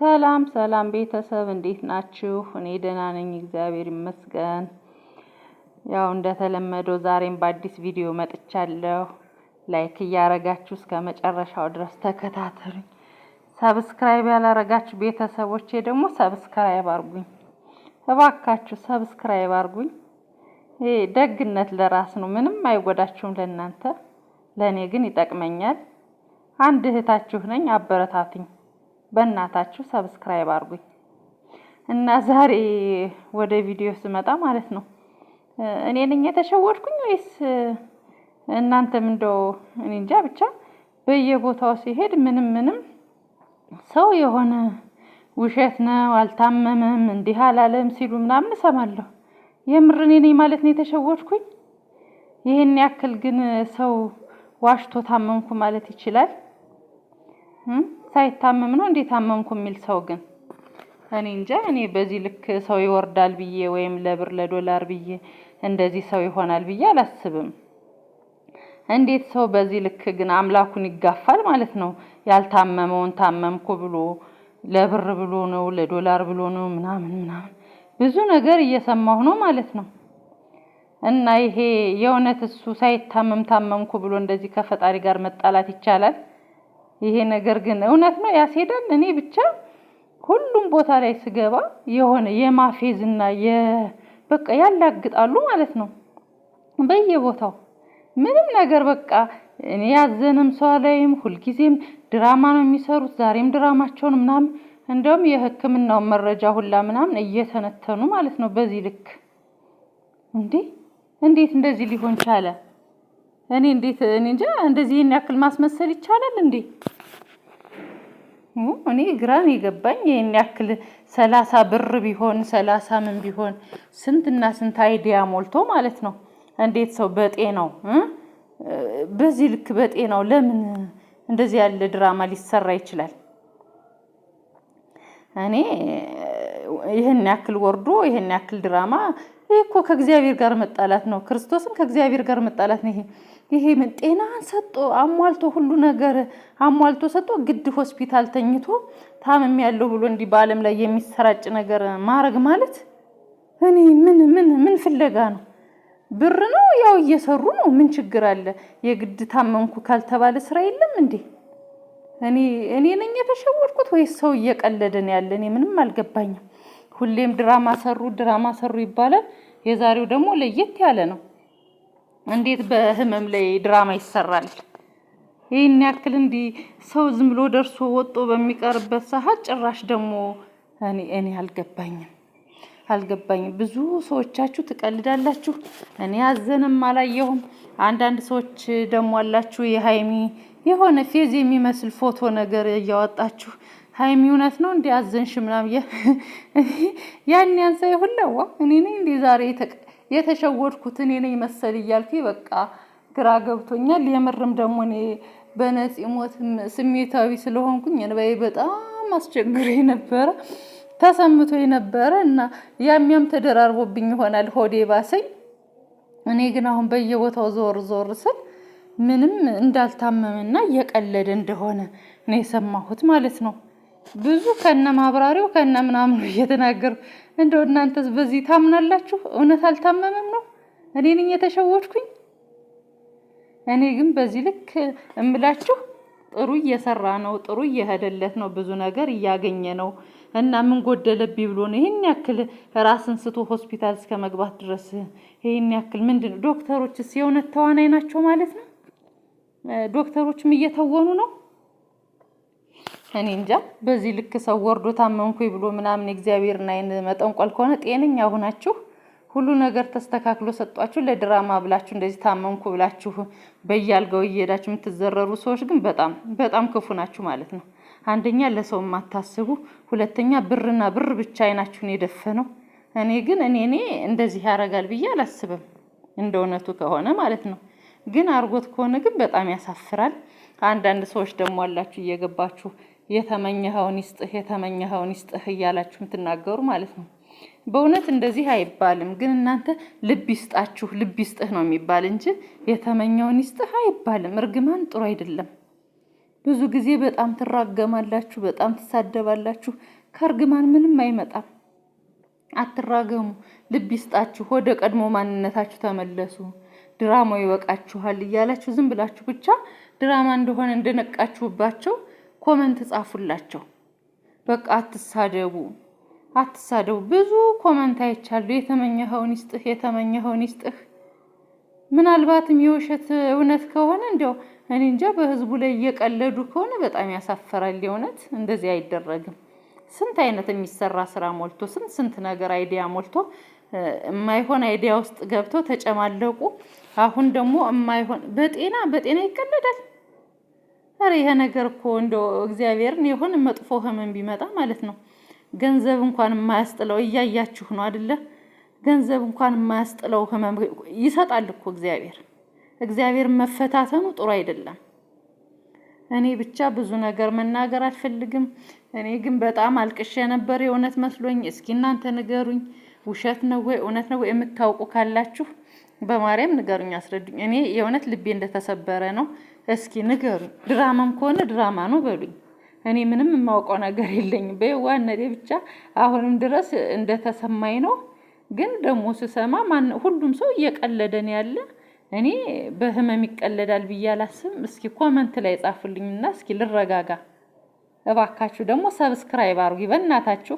ሰላም ሰላም ቤተሰብ እንዴት ናችሁ? እኔ ደህና ነኝ እግዚአብሔር ይመስገን። ያው እንደተለመደው ዛሬም በአዲስ ቪዲዮ መጥቻለሁ። ላይክ እያረጋችሁ እስከ መጨረሻው ድረስ ተከታተሉኝ። ሰብስክራይብ ያላረጋችሁ ቤተሰቦቼ ደግሞ ሰብስክራይብ አርጉኝ። እባካችሁ ሰብስክራይብ አርጉኝ። ይሄ ደግነት ለራስ ነው፣ ምንም አይጎዳችሁም ለእናንተ፣ ለእኔ ግን ይጠቅመኛል። አንድ እህታችሁ ነኝ፣ አበረታቱኝ። በእናታችሁ ሰብስክራይብ አርጉኝ። እና ዛሬ ወደ ቪዲዮ ስመጣ ማለት ነው እኔ ነኝ የተሸወድኩኝ ወይስ እናንተም? እንደው እኔ እንጃ ብቻ በየቦታው ሲሄድ ምንም ሰው የሆነ ውሸት ነው አልታመመም እንዲህ አላለም ሲሉ ምናምን እሰማለሁ። የምር እኔ ነኝ ማለት ነው የተሸወድኩኝ? ይሄን ያክል ግን ሰው ዋሽቶ ታመምኩ ማለት ይችላል? ሳይታመም ነው እንዴ ታመምኩ የሚል ሰው ግን እኔ እንጃ። እኔ በዚህ ልክ ሰው ይወርዳል ብዬ ወይም ለብር ለዶላር ብዬ እንደዚህ ሰው ይሆናል ብዬ አላስብም። እንዴት ሰው በዚህ ልክ ግን አምላኩን ይጋፋል ማለት ነው? ያልታመመውን ታመምኩ ብሎ ለብር ብሎ ነው ለዶላር ብሎ ነው ምናምን ብዙ ነገር እየሰማሁ ነው ማለት ነው። እና ይሄ የእውነት እሱ ሳይታመም ታመምኩ ብሎ እንደዚህ ከፈጣሪ ጋር መጣላት ይቻላል? ይሄ ነገር ግን እውነት ነው ያስሄዳል? እኔ ብቻ ሁሉም ቦታ ላይ ስገባ የሆነ የማፌዝና በቃ ያላግጣሉ ማለት ነው። በየቦታው ምንም ነገር በቃ እኔ ያዘነም ሰው አላይም። ሁልጊዜም ድራማ ነው የሚሰሩት። ዛሬም ድራማቸውን ምናምን እንደውም የሕክምናው መረጃ ሁላ ምናምን እየተነተኑ ማለት ነው። በዚህ ልክ እንዴት እንደዚህ ሊሆን ቻለ? እኔ እንጃ። እንደዚህ ይሄን ያክል ማስመሰል ይቻላል እንዴ? እኔ ግራን የገባኝ ይሄን ያክል 30 ብር ቢሆን 30 ምን ቢሆን ስንትና ስንት አይዲያ ሞልቶ ማለት ነው። እንዴት ሰው በጤናው በዚህ ልክ በጤናው ለምን እንደዚህ ያለ ድራማ ሊሰራ ይችላል? እኔ ይሄን ያክል ወርዶ ይሄን ያክል ድራማ እኮ ከእግዚአብሔር ጋር መጣላት ነው። ክርስቶስን ከእግዚአብሔር ጋር መጣላት ነው። ይሄ ምን ጤናን ሰጥቶ አሟልቶ ሁሉ ነገር አሟልቶ ሰጥቶ ግድ ሆስፒታል ተኝቶ ታመም ያለው ብሎ እንዲህ በዓለም ላይ የሚሰራጭ ነገር ማረግ ማለት እኔ ምን ፍለጋ ነው? ብር ነው ያው እየሰሩ ነው። ምን ችግር አለ? የግድ ታመምኩ ካልተባለ ስራ የለም እንዴ? እኔ ነኝ የተሸወድኩት ወይስ ሰው እየቀለደ ነው ያለ? እኔ ምንም አልገባኝም። ሁሌም ድራማ ሰሩ ይባላል። የዛሬው ደግሞ ለየት ያለ ነው። እንዴት በህመም ላይ ድራማ ይሰራል? ይሄን ያክል እንዲህ ሰው ዝም ብሎ ደርሶ ወጦ በሚቀርበት ሰዓት ጭራሽ ደግሞ እኔ አልገባኝም። ብዙ ሰዎቻችሁ ትቀልዳላችሁ። እኔ አዘንም አላየሁም። አንዳንድ ሰዎች ደግሞ አላችሁ የሃይሚ የሆነ ፌዝ የሚመስል ፎቶ ነገር እያወጣችሁ ሃይሚ እውነት ነው እንዴ አዘንሽ ምናምን ያን ያንሳይ ሁላዋ እኔ ነኝ እንዴ ዛሬ የተሸወድኩት? እኔ ነኝ መሰል እያልኩኝ በቃ ግራ ገብቶኛል። የምርም ደግሞ እኔ በነፂ ሞት ስሜታዊ ስለሆንኩኝ እንባዬ በጣም አስቸግሮኝ ነበረ፣ ተሰምቶኝ ነበረ እና ያም ተደራርቦብኝ ይሆናል ሆዴ ባሰኝ። እኔ ግን አሁን በየቦታው ዞር ስል ምንም እንዳልታመመና እየቀለደ እንደሆነ ነው የሰማሁት ማለት ነው። ብዙ ከነ ማብራሪው ከነ ምናምን እየተናገሩ እንደው እናንተስ በዚህ ታምናላችሁ? እውነት አልታመመም ነው? እኔ ነኝ የተሸወድኩኝ? እኔ ግን በዚህ ልክ እምላችሁ ጥሩ እየሰራ ነው፣ ጥሩ እየሄደለት ነው፣ ብዙ ነገር እያገኘ ነው እና ምን ጎደለብኝ ብሎ ነው ይሄን ያክል ራስን ስቶ ሆስፒታል እስከ መግባት ድረስ ይሄን ያክል ምንድነው? ዶክተሮችስ የእውነት ተዋናይ ናቸው ማለት ነው? ዶክተሮችም እየተወኑ ነው? እኔ እንጃ። በዚህ ልክ ሰው ወርዶ ታመምኩኝ ብሎ ምናምን እግዚአብሔርና አይን መጠንቆል ከሆነ ጤነኛ ሆናችሁ ሁሉ ነገር ተስተካክሎ ሰጧችሁ ለድራማ ብላችሁ እንደዚህ ታመምኩ ብላችሁ በያልጋው እየሄዳችሁ የምትዘረሩ ሰዎች ግን በጣም ክፉ ናችሁ ማለት ነው። አንደኛ ለሰው የማታስቡ፣ ሁለተኛ ብርና ብር ብቻ አይናችሁን የደፈነው። እኔ ግን እኔ እንደዚህ ያደርጋል ብዬ አላስብም፣ እንደ እውነቱ ከሆነ ማለት ነው። ግን አርጎት ከሆነ ግን በጣም ያሳፍራል። አንዳንድ ሰዎች ደግሞ አላችሁ እየገባችሁ የተመኘኸውን ይስጥህ እያላችሁ የምትናገሩ ማለት ነው። በእውነት እንደዚህ አይባልም። ግን እናንተ ልብ ይስጥህ ነው የሚባል እንጂ የተመኘውን ይስጥህ አይባልም። እርግማን ጥሩ አይደለም። ብዙ ጊዜ በጣም ትራገማላችሁ፣ በጣም ትሳደባላችሁ። ከእርግማን ምንም አይመጣም። አትራገሙ። ልብ ይስጣችሁ። ወደ ቀድሞ ማንነታችሁ ተመለሱ። ድራማው ይበቃችኋል እያላችሁ ዝም ብላችሁ ብቻ ድራማ እንደሆነ እንደነቃችሁባቸው ኮመንት ጻፉላቸው። በቃ አትሳደቡ፣ አትሳደቡ። ብዙ ኮመንት አይቻለሁ። የተመኘኸውን ይስጥህ፣ የተመኘኸውን ይስጥህ። ምናልባትም የውሸት እውነት ከሆነ እንዲያው እኔ እንጃ። በህዝቡ ላይ እየቀለዱ ከሆነ በጣም ያሳፈራል። የእውነት እንደዚህ አይደረግም። ስንት አይነት የሚሰራ ስራ ሞልቶ ስንት ነገር አይዲያ ሞልቶ የማይሆን አይዲያ ውስጥ ገብተው ተጨማለቁ። አሁን ደግሞ የማይሆን በጤና ይቀለዳል። አረ ይሄ ነገር እኮ እንደው እግዚአብሔርን የሆነ መጥፎ ህመም ቢመጣ ማለት ነው ገንዘብ እንኳን የማያስጥለው እያያችሁ ነው አይደለ? ገንዘብ እንኳን የማያስጥለው ህመም ይሰጣል እኮ እግዚአብሔር መፈታተኑ ጥሩ አይደለም። እኔ ብቻ ብዙ ነገር መናገር አልፈልግም። እኔ ግን በጣም አልቅሼ ነበር የእውነት መስሎኝ። እስኪ እናንተ ንገሩኝ፣ ውሸት ነው ወይ እውነት ነው ወይ? የምታውቁ ካላችሁ በማርያም ንገሩኝ፣ አስረዱኝ። እኔ የእውነት ልቤ እንደተሰበረ ነው። እስኪ ንገሩኝ። ድራማም ከሆነ ድራማ ነው በሉኝ። እኔ ምንም የማውቀው ነገር የለኝም። በየዋህነቴ ብቻ አሁንም ድረስ እንደተሰማኝ ነው። ግን ደግሞ ስሰማ ሁሉም ሰው እየቀለደ ነው ያለ። እኔ በህመም ይቀለዳል ብዬ አላስብም። እስኪ ኮመንት ላይ ጻፉልኝና እስኪ ልረጋጋ። እባካችሁ ደግሞ ሰብስክራይብ አድርጉ በእናታችሁ።